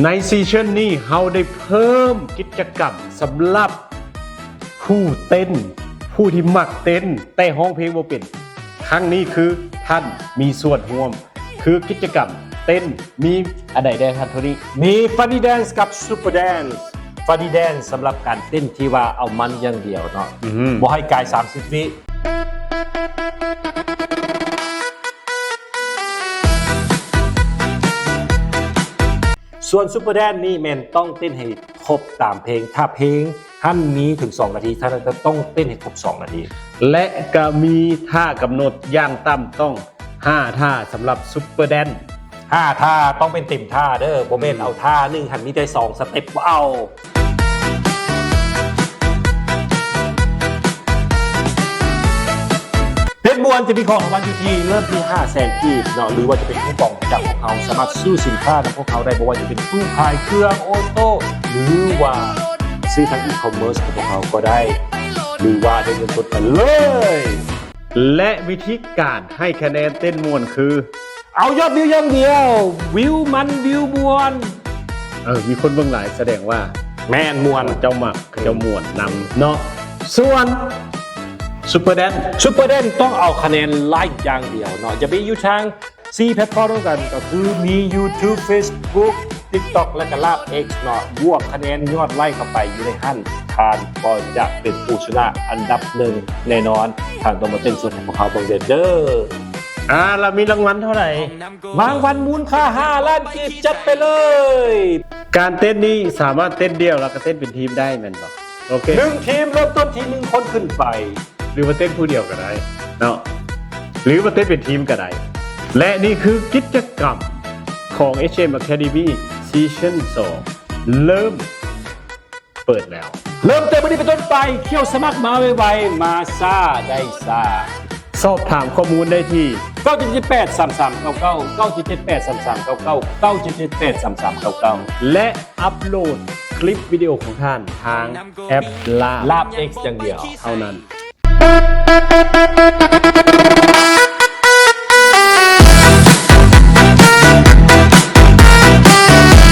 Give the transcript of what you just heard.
ในซีซั่นนี้เราได้เพิ่มกิจกรรมสำหรับผู้เต้นผู้ที่มักเต้นแต่ห้องเพลงบ่เป็นครั้งนี้คือท่านมีส่วนร่วมคือกิจกรรมเต้นมีอะไรได้ท่านโทนี่มีฟันดี้แดนซ์กับซูเปอร์แดนซ์ฟันดี้แดนซ์สำหรับการเต้นที่ว่าเอามันอย่างเดียวเนาะบ่ให้กาย30 วิส่วนซูเปอร์แดนซ์นี่แมนต้องเต้นให้ครบตามเพลงถ้าเพลงท่านมีถึง2 นาทีท่านจะต้องเต้นให้ครบ2 นาทีและก็มีท่ากำหนดอย่างต่ำต้อง5ท่าสำหรับซุปเปอร์แดนซ์5 ท่าต้องเป็นติ่มท่าเด้อบ่แม่นเอาท่า1หันมีแต่2 สเต็ปบ่เอาเพชรบวนจะมีของรางวัลอยู่ที่เริ่มที่500,000 กีบเนาะหรือว่าจะเป็นคูปองจากพวกเขาสามารถซื้อสินค้าจากพวกเขาได้บ่ว่าจะเป็นตู้ขายเครื่องออโต้หรือว่าซื้อทางอีคอมเมิร์ซของพวกเขาก็ได้หรือว่าได้เงินสดกันเลยและวิธีการให้คะแนนเต้นมวนคือเอายอดวิวอย่างเดียววิวมันวิวมวนมีคนเบิ่งหลายแสดงว่าแม่นมวนเจ้าหมักเจ้ามวนนำเนาะส่วนซูเปอร์แดนต้องเอาคะแนนไลค์อย่างเดียวเนาะจะไปอยู่ทาง4 แพลตฟอร์มด้วยกันก็คือมี YouTube Facebook TikTok และก็ลาบ X เนาะบวกคะแนนยอดไลค์เข้าไปอยู่ในหั่นทานก็จะเป็นผู้ชนะอันดับ1แน่นอนทางต้องมาเต้นส่วนของพวกเขาบางเดือนเด้อเรามีรางวัลเท่าไหร่รางวัลมูลค่า5 ล้านกีบจัดไปเลยการเต้นนี้สามารถเต้นเดี่ยวแล้วก็เต้นเป็นทีมได้แม่นบ่โอเค1 ทีมเริ่มต้นที่1 คนขึ้นไปหรือว่าเต้นผู้เดียวก็ได้เนาะหรือว่าเต้นเป็นทีมก็ได้และนี่คือกิจกรรมของ HM Academy Season 2 เริ่มเปิดแล้วเริ่มเต้นวันนี้เป็นต้นไปเที่ยวสมัครมาไวๆมาซ่าได้ซ่าสอบถามข้อมูลได้ที่9783399 9783399 9783399และอัปโหลดคลิปวิดีโอของท่านทางแอปลาบ X อย่างเดียวเท่านั้น